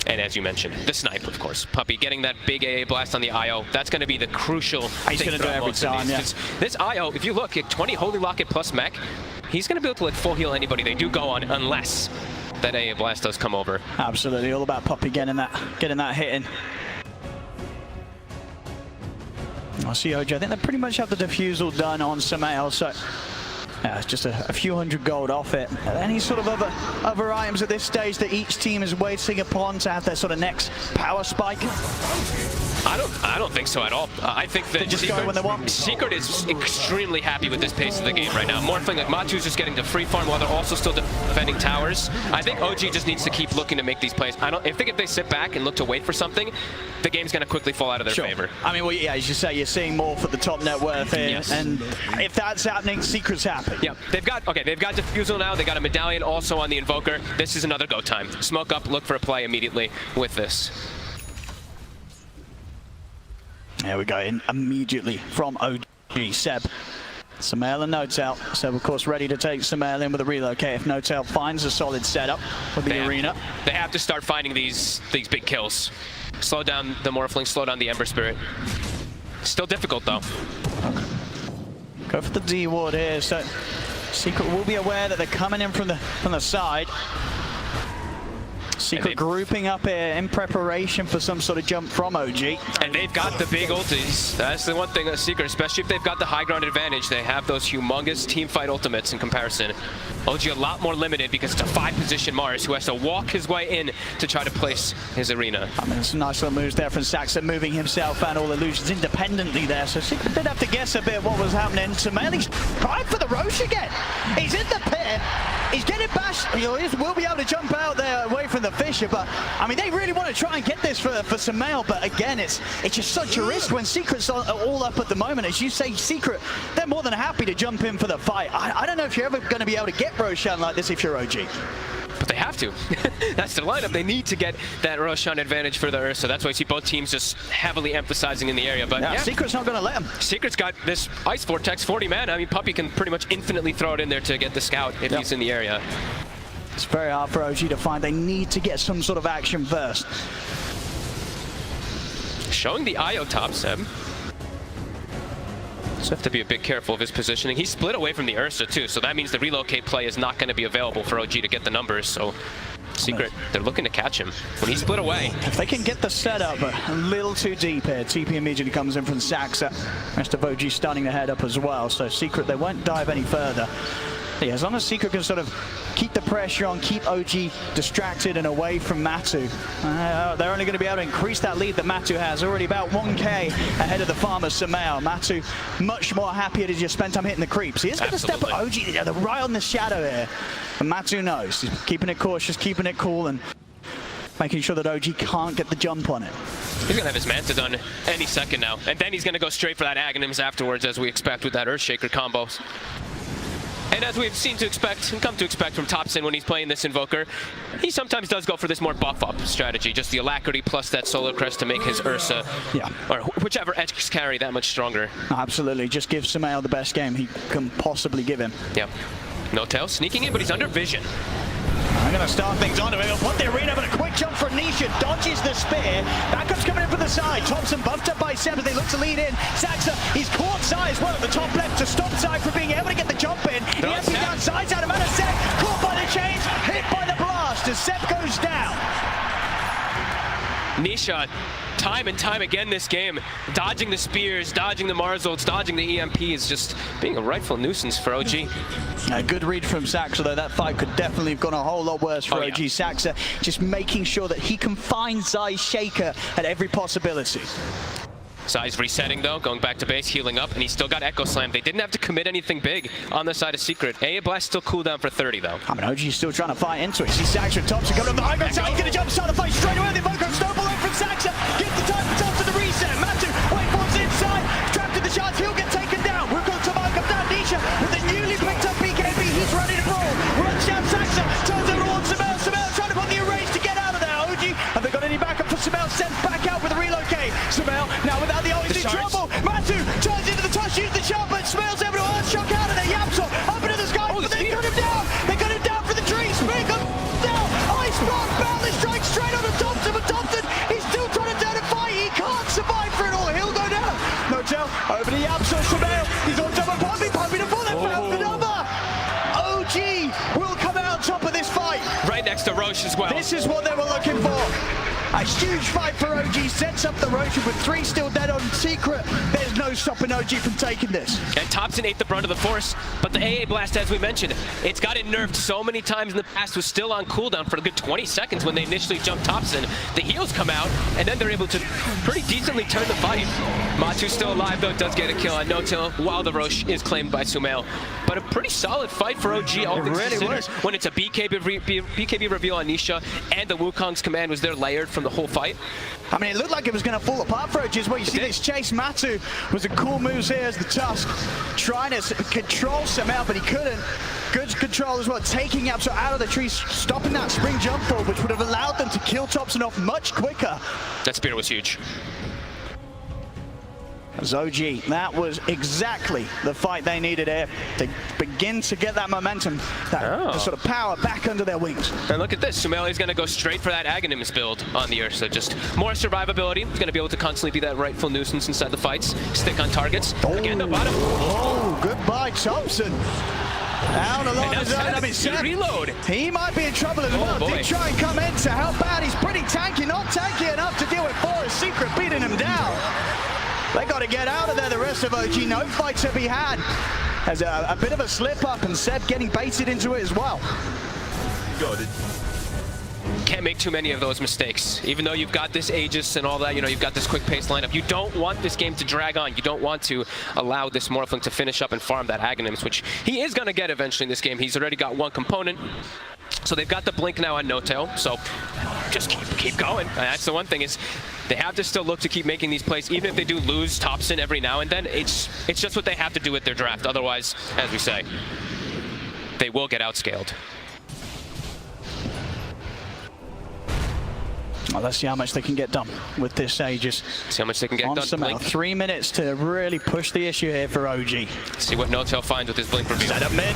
And as you mentioned, the snipe, of course. Puppey getting that big AA blast on the IO. That's going to be the crucial thing. He's going to do every time, yeah. This IO, if you look at 20 Holy Locket plus mech, he's going to be able to let full heal anybody they do go on, unless that AA blast does come over. Absolutely, all about Puppey getting that hit in. I see OG. I think they pretty much have the defusal done on Samael, so yeah, it's just a few hundred gold off it. Any sort of other items at this stage that each team is waiting upon to have their sort of next power spike? I don't think so at all. I think that just go when they want. Secret is extremely happy with this pace of the game right now. Morphling, like Matu's just getting to free farm while they're also still defending towers. I think OG just needs to keep looking to make these plays. I think if they sit back and look to wait for something, the game's going to quickly fall out of their favor. I mean, well, yeah, as you say, you're seeing more for the top net worth here, yes. And if that's happening, Secret's happy. Yeah, they've got defusal now. They got a medallion also on the Invoker. This is another go time. Smoke up, look for a play immediately with this. There we go, in immediately from OG. Seb. Samael and No-Tail. Seb, of course, ready to take Samael in with a relocate if No-Tail finds a solid setup for the arena. They have to start finding these big kills. Slow down the Morphling, slow down the Ember Spirit. Still difficult, though. Okay. Go for the D ward here, so Secret will be aware that they're coming in from the side. Secret grouping up here in preparation for some sort of jump from OG. And they've got the big ultis. That's the one thing that Secret, especially if they've got the high ground advantage, they have those humongous team fight ultimates in comparison. OG a lot more limited because it's a 5-position Mars who has to walk his way in to try to place his arena. I mean, some nice little moves there from Saxon, moving himself and all illusions independently there. So Secret did have to guess a bit what was happening. Samaeli's trying for the Roche again. He's in the pit. He's getting bashed. He will be able to jump out there away from the Fisher, but I mean, they really want to try and get this for Samael, but again, it's just such a risk when Secret's all up at the moment. As you say, Secret, they're more than happy to jump in for the fight. I don't know if you're ever going to be able to get Roshan like this if you're OG. But they have to. That's the lineup. They need to get that Roshan advantage for the Ursa. That's why you see both teams just heavily emphasizing in the area. But yeah, Secret's not going to let him. Secret's got this Ice Vortex, 40 man. I mean, Puppey can pretty much infinitely throw it in there to get the scout if he's in the area. It's very hard for OG to find. They need to get some sort of action first. Showing the IO top, Seb. So have to be a bit careful of his positioning. He's split away from the Ursa too, so that means the relocate play is not going to be available for OG to get the numbers. So Secret, they're looking to catch him. When he split away. If they can get the setup a little too deep here, TP immediately comes in from Saxa. Rest of OG starting to head up as well, so Secret, they won't dive any further. Yeah, as long as Secret can sort of keep the pressure on, keep OG distracted and away from Matu, they're only going to be able to increase that lead that Matu has. Already about 1K ahead of the farmer Sumail. Matu much more happier to just spend time hitting the creeps. He is going to step at OG, they're right on the shadow here. But Matu knows. He's keeping it cautious, keeping it cool, and making sure that OG can't get the jump on it. He's going to have his Manta done any second now. And then he's going to go straight for that Aghanims afterwards, as we expect with that Earthshaker combos. And as we've seen to expect, and come to expect from Topson when he's playing this Invoker, he sometimes does go for this more buff-up strategy, just the Alacrity plus that Solar Crest to make his Ursa, or whichever edge carry that much stronger. Absolutely, just give Sumail the best game he can possibly give him. Yep. No-Tail sneaking in, but he's under vision. I'm going to start things on him. He'll put the arena, but a quick jump from Nisha. Dodges the spear. Backup's coming in from the side. Thompson buffed up by Seb as they look to lead in. Saxa, he's caught Sai as well at the top left to stop Sai from being able to get the jump in. He has to be down sides out of mana. Seb caught by the chains, hit by the blast as Seb goes down. Nisha, time and time again this game, dodging the spears, dodging the Marzolds, dodging the EMPs, just being a rightful nuisance for OG. A good read from Saxa, though that fight could definitely have gone a whole lot worse for OG. Yeah. Saxa just making sure that he can find Zai's Shaker at every possibility. Zai's resetting though, going back to base, healing up, and he's still got Echo Slam. They didn't have to commit anything big on the side of Secret. AA Blast still cooldown for 30 though. I mean, OG's still trying to fight into it. See Saxa and Thompson coming up the high ground. He's going to jump, start the fight straight away. The Evoker snowball over from Saxa. Get the time for Thompson to reset. Matu, wait for it's inside. Trapped in the shots, he'll get taken down. We've got Tamar come down. Nisha with the newly picked up BKB. He's ready to brawl. Runs down Saxa, turns it towards Sumail. Sumail trying to put the erase to get out of there. OG, have they got any backup for Sumail? Sent back out with a relocate. Sumail now without the ult, he's in trouble. Matu turns into the touch, uses the shot, but Sumail's able to Earthshock out of there. Yapsor up into the sky, but they cut him down. They cut him down for the trees. Speak up down. Ice block, Balance strike straight on the Thompson, but Thompson, he's still trying to turn and fight. He can't survive for it all. He'll go down. No-Tail over to Yapsor. Sumail, he's on top of Puppy. Puppy to bullet, found the number. OG will come out on top of this fight. Right next to Roche as well. This is what they were looking for. A huge fight for OG, sets up the Roshan with 3 still dead on Secret. There's no stopping OG from taking this. And Thompson ate the brunt of the force, but the AA Blast, as we mentioned, it's got it nerfed so many times in the past, was still on cooldown for a good 20 seconds when they initially jumped Thompson. The heals come out, and then they're able to pretty decently turn the fight. Matu's still alive, though, does get a kill on No-Till, while the Roche is claimed by Sumail. But a pretty solid fight for OG, all things considered. When it's a BKB reveal on Nisha, and the Wukong's command was there layered from the whole fight. I mean, it looked like it was going to fall apart for OG as well. You see this chase. Matu was a cool moves here as the Tusk trying to control Sumail, but he couldn't. Good control as well, taking Yapsor out of the trees, stopping that spring jump ball, which would have allowed them to kill Thompson off much quicker. That spear was huge. As OG, that was exactly the fight they needed here to begin to get that momentum, that sort of power back under their wings. And look at this, Sumail is going to go straight for that Aghanims build on the Ursa. Just more survivability. He's going to be able to constantly be that rightful nuisance inside the fights, stick on targets. Again, the bottom. Oh, goodbye, Thompson. Out along his own. I mean, Seb, reload. He might be in trouble as well. Did try and come in to help out. He's pretty tanky, not tanky enough to deal with Forest Secret beating him down. They got to get out of there, the rest of OG. No fight to be had. Has a bit of a slip up, and Seb getting baited into it as well. Can't make too many of those mistakes. Even though you've got this Aegis and all that, you know, you've got this quick pace lineup. You don't want this game to drag on. You don't want to allow this Morphling to finish up and farm that Aghanims, which he is going to get eventually in this game. He's already got one component. So they've got the blink now on No-Tail, so just keep going. And that's the one thing is they have to still look to keep making these plays, even if they do lose Thompson every now and then. It's just what they have to do with their draft. Otherwise, as we say, they will get outscaled. Well, let's see how much they can get done with this Aegis. See how much they can get done. Blink. 3 minutes to really push the issue here for OG. See what No-Tail finds with his blink reveal. Set up mid.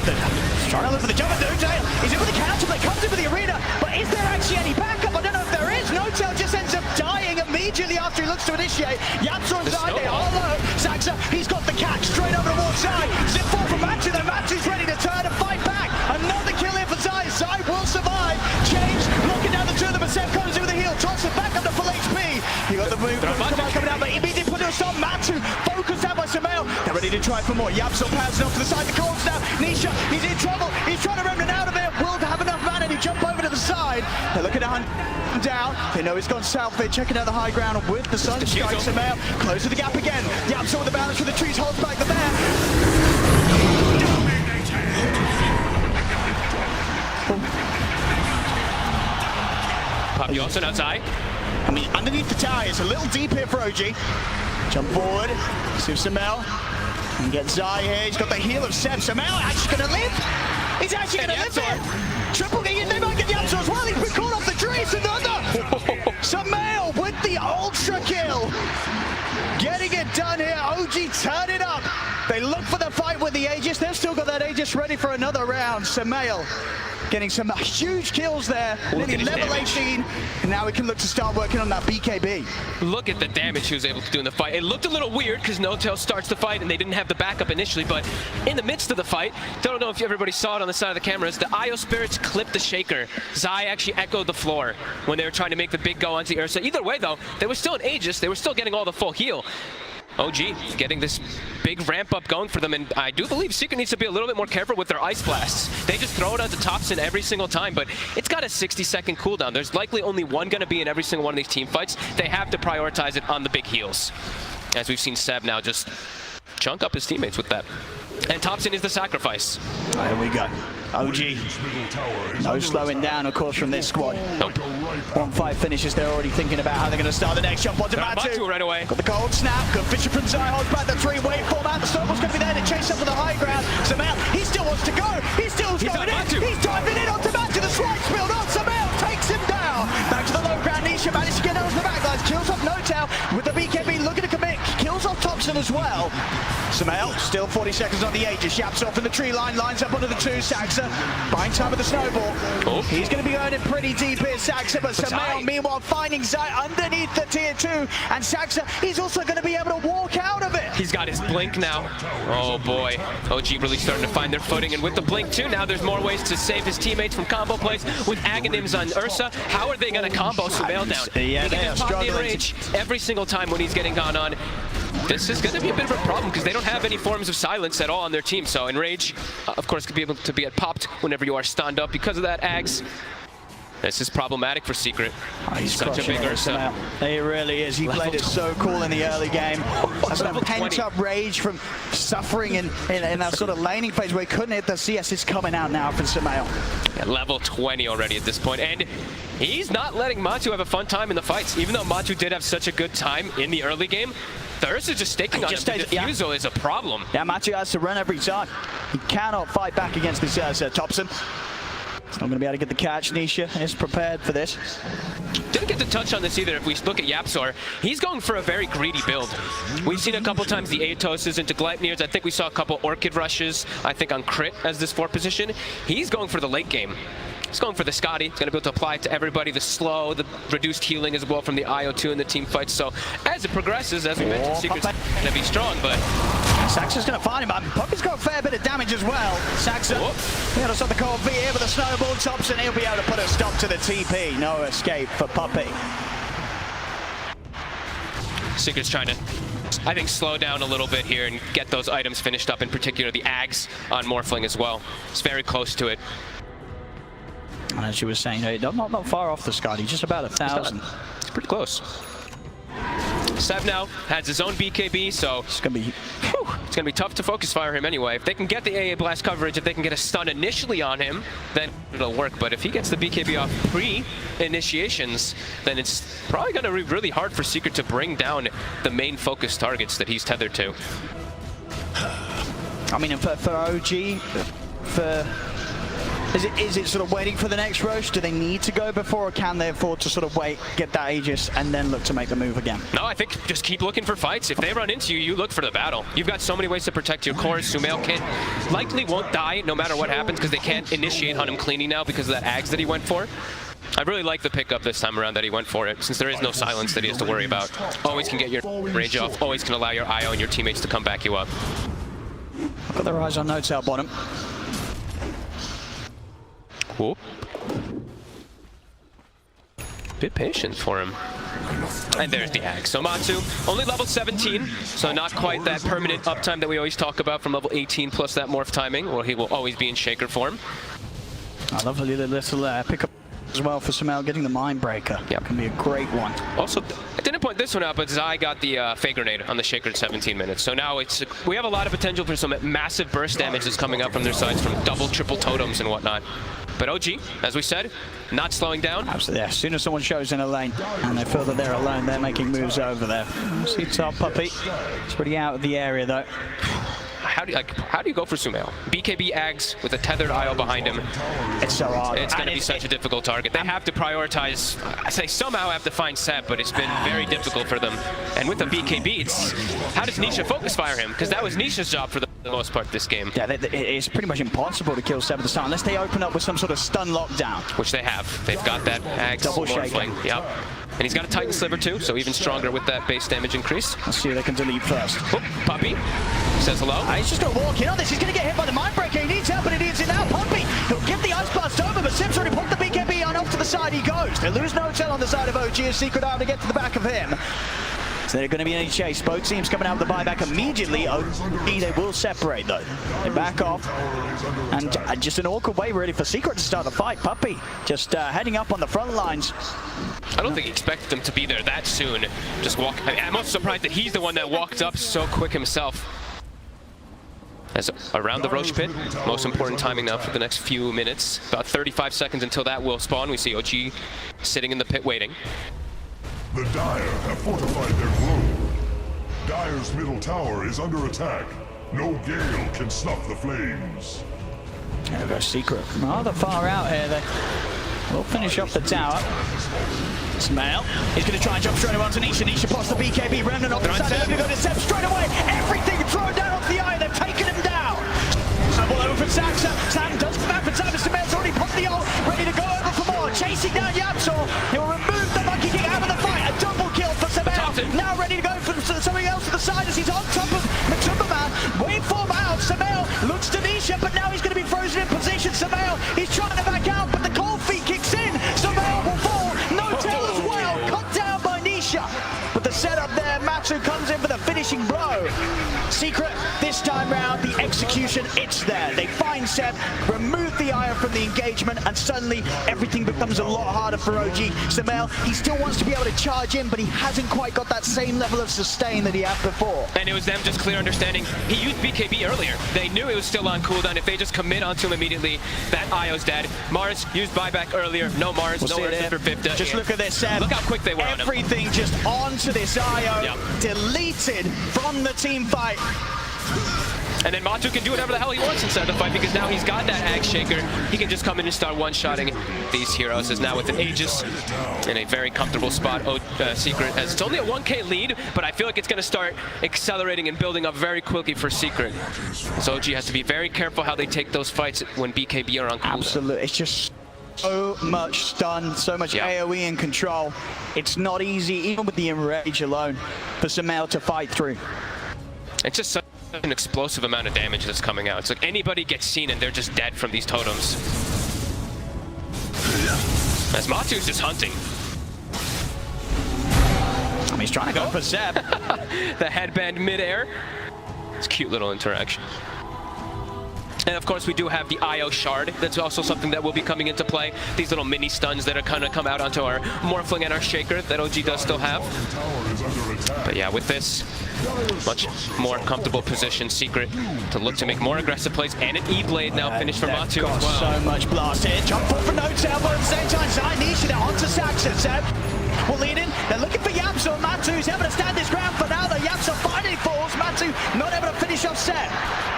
Trying to look for the jump at No-Tail. He's in with the counter play, comes into the arena. But is there actually any backup? I don't know if there is. No-Tail just ends up dying immediately after he looks to initiate. Yapsor and Zai, they are low. Saxa, he's got the catch straight over towards Zai. Zip fall from Matu, though Matu's ready to turn and fight back. Another kill here for Zai. Zai will survive. Change, look 2. Focused out by Sumail. They're ready to try for more. Yapsel passes off to the side. The cords now. Nisha, he's in trouble. He's trying to remnant out of it. Will have enough mana to jump over to the side. They're looking to hunt him down. They know he's gone south. They're checking out the high ground with the sun strike. Sumail closes the gap again. Yapsel with the balance with the trees, holds back the bear. Poppy also outside. I mean, underneath the tower, it's a little deep here for OG. Jump forward, see Sumail. And get Zai here. He's got the heel of Seb. Sumail actually going to live. He's actually going to live here. Triple game. They might get the Yapsel as well. He's been caught off the trees. Another. Sumail with the ultra kill. Getting it done here. OG turn it up. They look for the fight with the Aegis. They've still got that Aegis ready for another round. Sumail getting some huge kills there. Nearly level 18. And now we can look to start working on that BKB. Look at the damage he was able to do in the fight. It looked a little weird because No-Tail starts the fight and they didn't have the backup initially, but in the midst of the fight, don't know if everybody saw it on the side of the cameras, the Io Spirits clipped the Shaker. Zai actually echoed the floor when they were trying to make the big go onto Ursa. Either way though, they were still an Aegis, they were still getting all the full heal. OG getting this big ramp up going for them, and I do believe Secret needs to be a little bit more careful with their ice blasts. They just throw it onto Thompson every single time, but it's got a 60-second cooldown. There's likely only one going to be in every single one of these team fights. They have to prioritize it on the big heals. As we've seen Seb now just chunk up his teammates with that. And Thompson is the sacrifice. There we go. OG. No slowing down, of course, from this squad. Nope. 1-5 finishes. They're already thinking about how they're going to start the next jump onto Matu. Right away. Got the cold snap. Good Fisher from Zai. Holds back the 3-wave format. The Snowball's going to be there to chase up to the high ground. Sumail, he still wants to go. He's still going in. He's diving in onto Matu. The swipe spilled on. Sumail takes him down. Back to the low ground. Nisha managed to get out of the back, guys. Kills off No-Tail with the BKB looking to commit. Kills off Thompson as well. Sumail, still 40 seconds on the Aegis. Yaps off in the tree line, lines up onto the 2. Saxa, buying time with the snowball. Oh. He's going to be earning pretty deep here, Saxa, but Sumail, meanwhile, finding Zai underneath the tier 2. And Saxa, he's also going to be able to walk out of it. He's got his blink now. Oh boy, OG really starting to find their footing, and with the blink too, now there's more ways to save his teammates from combo plays. With Aghanims on Ursa, how are they going to combo Sumail down? Yeah, they are struggling. Rage every single time when he's getting gone on. This is going to be a bit of a problem because they don't have any forms of silence at all on their team. So Enrage, of course, could be able to be popped whenever you are stunned up because of that Ags. This is problematic for Secret. Oh, he's such a big Ursa. He really is. He played it so cool in the early game. That's that pent-up rage from suffering in that sort of laning phase where he couldn't hit the CS. It's coming out now from Sumail. Yeah, level 20 already at this point. And he's not letting Matu have a fun time in the fights. Even though Matu did have such a good time in the early game, the Ursa just staking on him. The defusal is a problem. Yeah, Matu has to run every time. He cannot fight back against this Thompson. He's not going to be able to get the catch. Nisha is prepared for this. Didn't get to touch on this either. If we look at Yapsor, he's going for a very greedy build. We've seen a couple times the Aetoses into Gleipnirs. I think we saw a couple Orchid rushes, I think on Crit as this 4 position. He's going for the late game. He's going for the Scotty. He's going to be able to apply it to everybody. The slow, the reduced healing as well from the IO2 in the team fights. So as it progresses, as we mentioned, Secret's going to be strong, but Saxa's going to find him. Puppy's got a fair bit of damage as well. Saxa, he just on the cold V here with a snowball. Thompson, he'll be able to put a stop to the TP. No escape for Puppy. Secret's trying to, I think, slow down a little bit here and get those items finished up, in particular the Ags on Morphling as well. It's very close to it. And as you were saying, not far off the Scotty, just about 1,000. It's pretty close. Seb now has his own BKB, so it's gonna be tough to focus fire him anyway. If they can get the AA blast coverage, if they can get a stun initially on him, then it'll work. But if he gets the BKB off pre-initiations, then it's probably gonna be really hard for Secret to bring down the main focus targets that he's tethered to. I mean, for OG, is it sort of waiting for the next rush? Do they need to go before, or can they afford to sort of wait, get that Aegis, and then look to make the move again? No, I think just keep looking for fights. If they run into you, you look for the battle. You've got so many ways to protect your cores. Sumail likely won't die no matter what happens because they can't initiate on him cleaning now because of that Ags that he went for. I really like the pickup this time around that he went for it, since there is no silence that he has to worry about. Always can get your range off, always can allow your IO and your teammates to come back you up. Got their eyes on No-Tail bottom. Cool. Bit patient for him. And there's the Ag. So Matsu, only level 17, so not quite that permanent uptime that we always talk about from level 18 plus that morph timing, or he will always be in Shaker form. I love a little pickup as well for Samel, getting the Mindbreaker. Yep. Can be a great one. Also, I didn't point this one out, but Zai got the Fake Grenade on the Shaker at 17 minutes. So now we have a lot of potential for some massive burst damage that's coming up from their sides from double, triple totems and whatnot. But OG, as we said, not slowing down. Absolutely. As soon as someone shows in a lane and they feel that they're alone, they're making moves over there. See Top Puppy. It's pretty out of the area though. How do you go for Sumail? BKB Ags with a tethered IO behind him. It's so hard. It's going to be such a difficult target. They have to prioritize. I say somehow have to find Seb, but it's been very difficult for them. And with the BKB, it's how does Nisha focus fire him? Because that was Nisha's job for the most part this game. Yeah, it's pretty much impossible to kill Seb at the start unless they open up with some sort of stun lockdown. Which they have. They've got that Ags Double shaking. Yep. And he's got a Titan Sliver too, so even stronger with that base damage increase. Let's see if they can delete first. Oh, Puppy says hello. He's just going to walk in on this. He's going to get hit by the Mindbreaker. He needs help, and he needs it now. Puppy, he'll give the Ice Blast over, but Seb's already popped the BKB on. Off to the side he goes. They lose no tail on the side of OG as Secret Arm to get to the back of him. So they're going to be in a chase. Both teams coming out with the buyback immediately. OG, they will separate though. They back off. And just an awkward way really for Secret to start the fight. Puppy just heading up on the front lines. I don't think he expected them to be there that soon. Just walk. I'm also surprised that he's the one that walked up so quick himself. As around the Roche pit, most important timing now for the next few minutes. About 35 seconds until that will spawn. We see OG sitting in the pit waiting. The Dire have fortified their grove. Dire's middle tower is under attack. No gale can snuff the flames. There goes Secret. Rather far out here. They will finish off the tower. Smail. He's going to try and jump straight away onto Nisha. Nisha pops the BKB. Remnant off the side. They're going to go to Seb straight away. Everything thrown down off the eye. They've taken him down. Ball over from Saxa. Sam does come back from time. Smail's already popped the ult. Ready to go over for more. Chasing down Yapsor. He'll remove the Monkey King out of the fight. A double kill for Smail. Now ready to go for something else to the side as he's on top of Matumbaman. Waveform out. Smail looks to Nisha, but now he's going to be frozen in position. Smail, he's trying to back out, but the cold feet kicks in. Smail will fall. No tail as well. Cut down by Nisha. But the setup there, Matsu comes in for the finishing blow. Secret, this time round, the execution, it's there. They find Seb, remove the iron from the engagement, and suddenly everything becomes a lot harder for OG. Samel, he still wants to be able to charge in, but he hasn't quite got that same level of sustain that he had before. And it was them just clear understanding. He used BKB earlier. They knew it was still on cooldown. If they just commit onto him immediately, that IO's dead. Mars used buyback earlier. No Mars, no Ursa for Vivda. Just look at this, Seb. Look how quick they were on him. Everything just onto this IO, Yep. deleted from the team fight. And then Matu can do whatever the hell he wants inside the fight because now he's got that Ag Shaker. He can just come in and start one-shotting these heroes. Is now with an Aegis in a very comfortable spot. Secret, as it's only a 1K lead, but I feel like it's going to start accelerating and building up very quickly for Secret. So OG has to be very careful how they take those fights when BKB are on cooldown. Absolutely, it's just so much stun, so much AoE in control. It's not easy, even with the Enrage alone, for Samel to fight through. It's just such an explosive amount of damage that's coming out. It's like anybody gets seen and they're just dead from these totems. As Matu's just hunting. I mean, he's trying to go for Seb. The headband midair. It's a cute little interaction. And of course we do have the IO shard. That's also something that will be coming into play. These little mini stuns that are kind of come out onto our Morphling and our Shaker that OG does still have. But yeah, with this much more comfortable position, Secret to look to make more aggressive plays, and an E-Blade now finished for Matu as well. So much blast here. Jump forward for no tail, but at the same time, Zai Nisha now onto Saxon. Seb will lead in. They're looking for Yapsor. Matu's able to stand his ground for now, though. Yapsor finally falls. Matu not able to finish off Seb.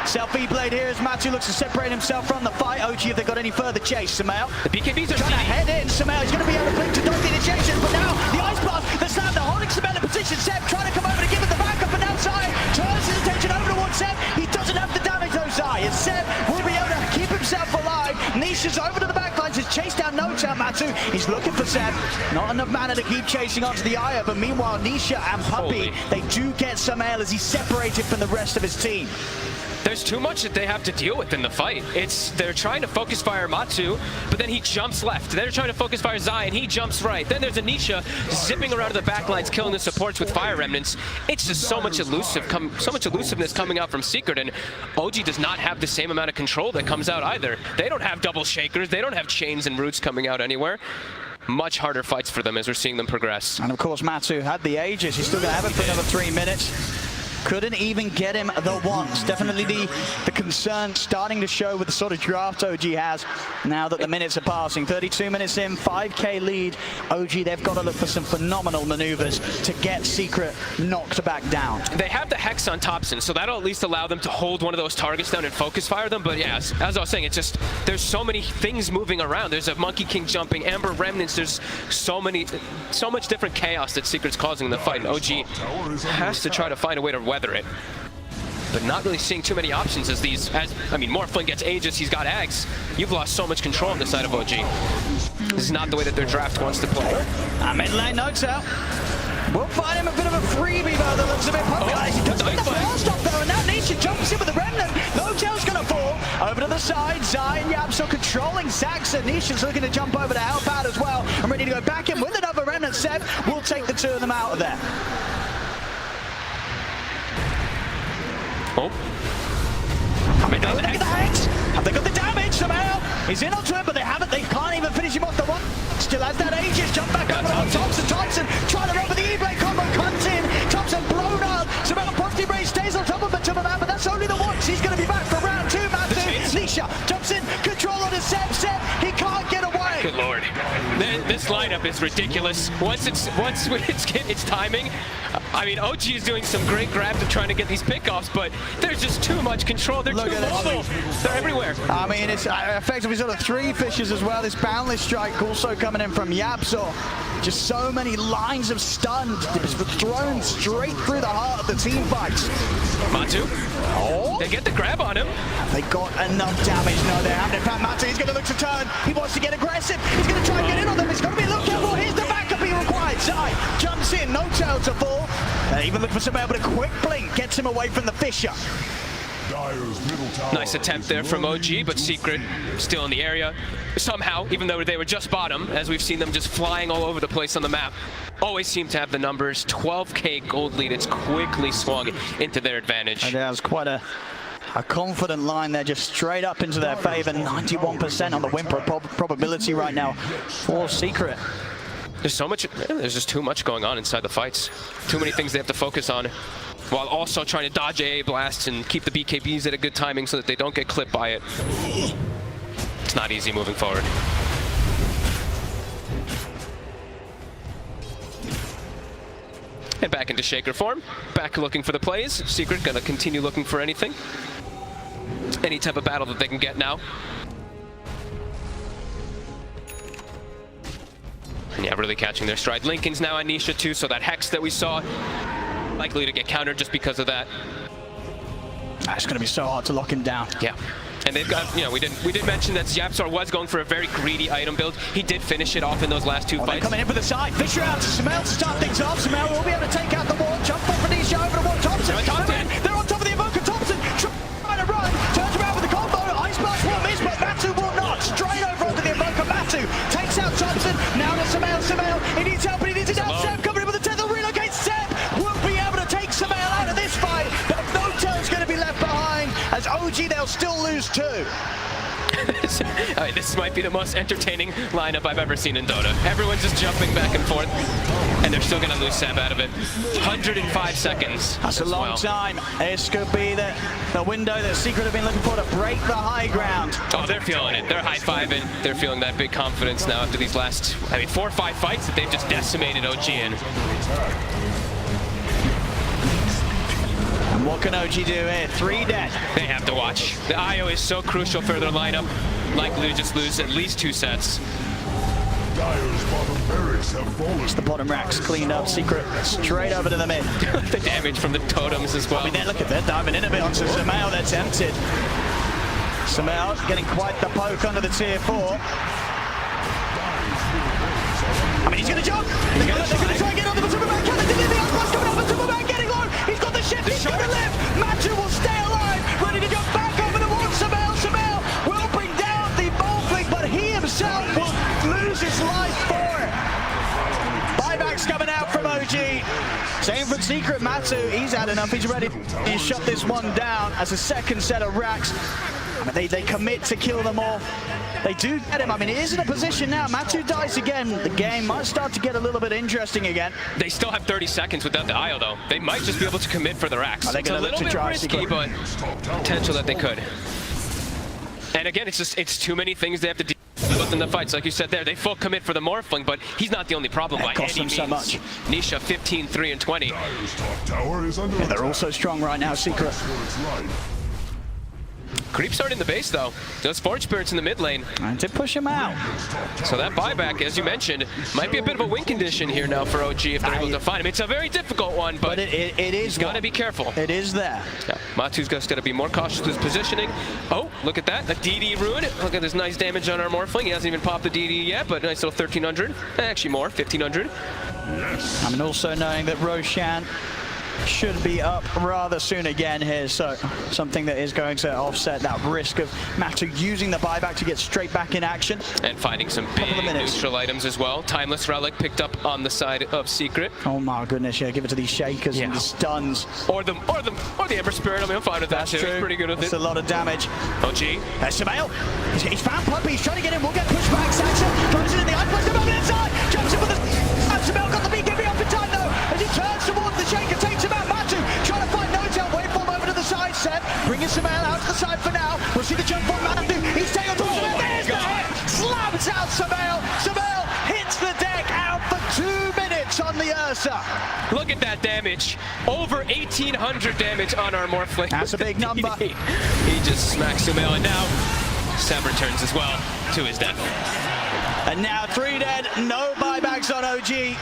Self E-Blade here as Matu looks to separate himself from the fight. OG, if they got any further chase, Samel. The BKBs are trying to head in. Samel is going to be able to blink to dodge the injection, but now the Ice Blast, the slam, they're holding Samel in position. Seb trying to come over to give it the backup, and now Zai turns his attention over towards Seb. He doesn't have the damage though, Zai, and Seb will be able to keep himself alive. Nisha's over to the backlines, has chased down No-Tail Matu. He's looking for Seb. Not enough mana to keep chasing onto the Aya, but meanwhile, Nisha and Puppy, they do get Samel as he's separated from the rest of his team. there's too much that they have to deal with in the fight. They're trying to focus fire Matsu, but then he jumps left. They're trying to focus fire Zai, and he jumps right. Then there's Anisha zipping around to the back lines, killing the supports with fire remnants. It's just so much elusiveness coming out from Secret, and OG does not have the same amount of control that comes out either. They don't have double shakers. They don't have chains and roots coming out anywhere. Much harder fights for them as we're seeing them progress. And of course, Matsu had the Aegis. He's still going to have it for another 3 minutes. Couldn't even get him the once. Definitely the concern starting to show with the sort of draft OG has now that the minutes are passing. 32 minutes in, 5K lead. OG, they've got to look for some phenomenal maneuvers to get Secret knocked back down. They have the Hex on Thompson, so that'll at least allow them to hold one of those targets down and focus fire them. But yeah, as I was saying, it's just, there's so many things moving around. There's a Monkey King jumping, Amber Remnants. There's so much different chaos that Secret's causing in the fight. And OG has to try to find a way to weather it. But not really seeing too many options as Morphling gets Aegis, he's got Ags. You've lost so much control on the side of OG. This is not the way that their draft wants to play. Mid lane, NOTA. We'll find him a bit of a freebie though that looks a bit pumpy. He does get the blast off though, and now Nisha jumps in with the Remnant. NOTA's gonna fall. Over to the side, Zai and Yapso controlling Saxa. Nisha's looking to jump over to help out as well. I'm ready to go back in with another Remnant. Seb will take the two of them out of there. Oh. Have they got the Hex? Have they got the damage somehow? He's in onto it, but they can't even finish him off the one. Still has that Aegis, jump back over on Thompson. Thompson trying to run with the E-Blade combo, comes in. Thompson blown up. Somehow Positive Ray stays on top of it, but that's only the once. He's going to be back for round 2, Matthew. Nisha jumps in, control on his Seb. He can't get away. Good lord. This lineup is ridiculous. Once it's timing, I mean, OG is doing some great grabs of trying to get these pickoffs, but there's just too much control. They're too mobile. They're everywhere. I mean, it's effectively sort of 3 fishes as well. This boundless strike also coming in from Yapso. Just so many lines of stun thrown straight through the heart of the team fights. Matsu. Oh. They get the grab on him. Have they got enough damage? No, they haven't. In fact, Matsu, he's going to look to turn. He wants to get aggressive. He's going to try and get in on them. He's got to be a little careful. Here's the backup he required. Zai jumps in, no tail to fall. Even look for somebody, but a quick blink gets him away from the Fisher. Nice attempt there from OG, but Secret still in the area. Somehow, even though they were just bottom, as we've seen them just flying all over the place on the map, always seem to have the numbers. 12K gold lead. It's quickly swung into their advantage. And that was quite a confident line there, just straight up into their favor. 91% on the win probability right now for Secret. There's just too much going on inside the fights. Too many things they have to focus on, while also trying to dodge AA blasts and keep the BKBs at a good timing so that they don't get clipped by it. It's not easy moving forward. And back into Shaker form. Back looking for the plays. Secret gonna continue looking for anything. Any type of battle that they can get now. And yeah, really catching their stride. Lincoln's now on Nisha too, so that Hex that we saw, likely to get countered just because of that. It's going to be so hard to lock him down. Yeah. And they've got, we did mention that Yapsar was going for a very greedy item build. He did finish it off in those last 2 fights. They're coming in for the side. Fisher out to Smell to start things off. Smell will be able to take out the wall. Jump off for Nisha over to one. Thompson. They're on top of the Evoker. Thompson trying to run. Turns around with the combo. Ice Blast will miss, but Matsu will not. Straight over onto the Evoker. Matsu takes out Thompson. Now to Smell. He needs help, but he needs it out. Seb coming in with the tether. Relocates. Seb will be able to take Smell out of this fight. But no tail's going to be left behind. As OG, they'll still lose 2. This might be the most entertaining lineup I've ever seen in Dota. Everyone's just jumping back and forth, and they're still going to lose Seb out of it. 105 seconds. That's a long time. This could be the window that Secret have been looking for to break the high ground. Oh, they're feeling it. They're high-fiving. They're feeling that big confidence now after these last, 4 or 5 fights that they've just decimated OG in. And what can OG do here? 3 dead. They have to watch. The IO is so crucial for their lineup. Likely to just lose at least 2 sets. Dyer's bottom barracks have fallen. It's the bottom racks cleaned up. Secret straight over to the mid. The damage from the totems as well. I mean, look at that, diving in a bit onto Samao. They're tempted. Samao getting quite the poke under the tier 4. I mean, he's going to jump. They're going to try and get on the Superman. Can they deliver the outpass coming out? But Superman getting on. He's got the shift. He's going to live. Matthew will stay alive. Ready to jump Matu, he's had enough. He's ready. He's shut this one down as a second set of racks. I mean, they commit to kill them all. They do get him. I mean, he is in a position now. Matu dies again. The game might start to get a little bit interesting again. They still have 30 seconds without the IO, though. They might just be able to commit for the racks. Are they It's a gonna look little to bit try risky, secret? but potential that they could. And again, it's too many things they have to deal with in the fights. Like you said there, they full commit for the Morphling, but he's not the only problem by cost any them means. so much. Nisha 15, 3, and 20. Dire's top tower is under They're attack. also strong right now, Secret. For its life. Creep starting the base, though. Those Forge Spirits in the mid lane. And to push him out. So that buyback, as you mentioned, might be a bit of a win condition here now for OG if they're able to find him. It's a very difficult one, but It is got to be careful. It is there. Yeah, Matu's just got to be more cautious with his positioning. Oh, look at that. The DD rune. Look at this nice damage on our Morphling. He hasn't even popped the DD yet, but nice little 1,300. Actually more, 1,500. I mean, also knowing that Roshan should be up rather soon again here, so something that is going to offset that risk of Matu using the buyback to get straight back in action. And finding some big minutes. neutral items as well. Timeless Relic picked up on the side of Secret. Oh my goodness, yeah, give it to these shakers and the stuns. Or the Ember Spirit. I mean, I'm fine with that That's too. true. He's pretty good with That's it. a lot of damage. OG. There's Samael. He's found Puppy. He's trying to get in. We'll get pushed back. Saxon goes in the eye. Puts him over the inside. Jumps in for the... And Samael got the beat. Give me up in time though. As he turns towards the shaker, takes him out. Matu trying to find Notel. Wait for him over to the side. Set. Bringing Samael out to the side for now. We'll see the jump from Matu. He's taken on Samael. There's the hit. Slams out Samael. Samael hits the deck out for 2 minutes on the Ursa. Look at that damage. Over 1,800 damage on our Morphling. That's a big number. He just smacks Sumail, and now Sam returns as well to his death. And now 3 dead. No buybacks on OG.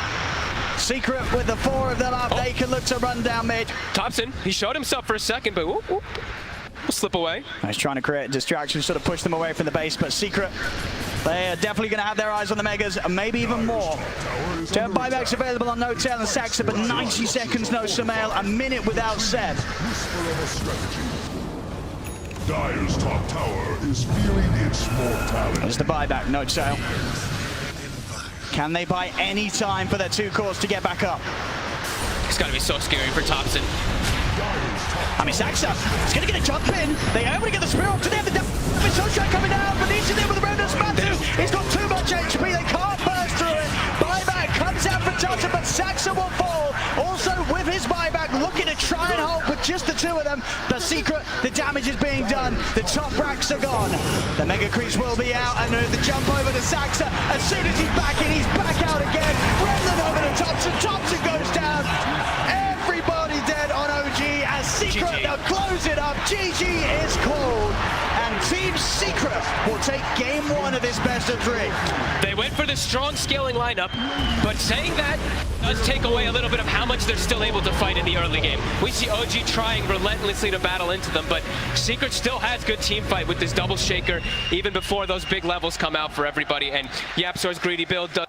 Secret with the 4 of them up. They can look to run down mid. Thompson, he showed himself for a second, but whoop, whoop. We'll slip away. He's trying to create a distraction, sort of push them away from the base, but Secret, they are definitely going to have their eyes on the Megas, and maybe even more. To have buybacks available on Notel and Saxa, but 90 seconds no Sumail, a minute without Seb. Whisper of a strategy. Dire's top tower is feeling its mortality. There's the buyback, Notel. Can they buy any time for their 2 cores to get back up? It's got to be so scary for Thompson. I mean, Saxa is going to get a jump in. They are able to get the spear off to them. The Social coming down, but he's in there with the Radeon. Matu, he's got too much HP. They can't burst through it. Buyback comes out for Thompson, but Saxa will fall. Also with his buyback, looking to try and hold with just the 2 of them. The Secret, the damage is being done. The top racks are gone. The Mega Creeps will be out, and the jump over to Saxa. As soon as he's back in, he's back out again. Remnant over to Thompson. Thompson goes down. Everybody dead on OG as Secret GG. now close it up. GG is called, and Team Secret will take game 1 of this best of 3. They went for the strong scaling lineup, but saying that does take away a little bit of how much they're still able to fight in the early game. We see OG trying relentlessly to battle into them, but Secret still has good team fight with this double shaker even before those big levels come out for everybody, and YapzOr's greedy build does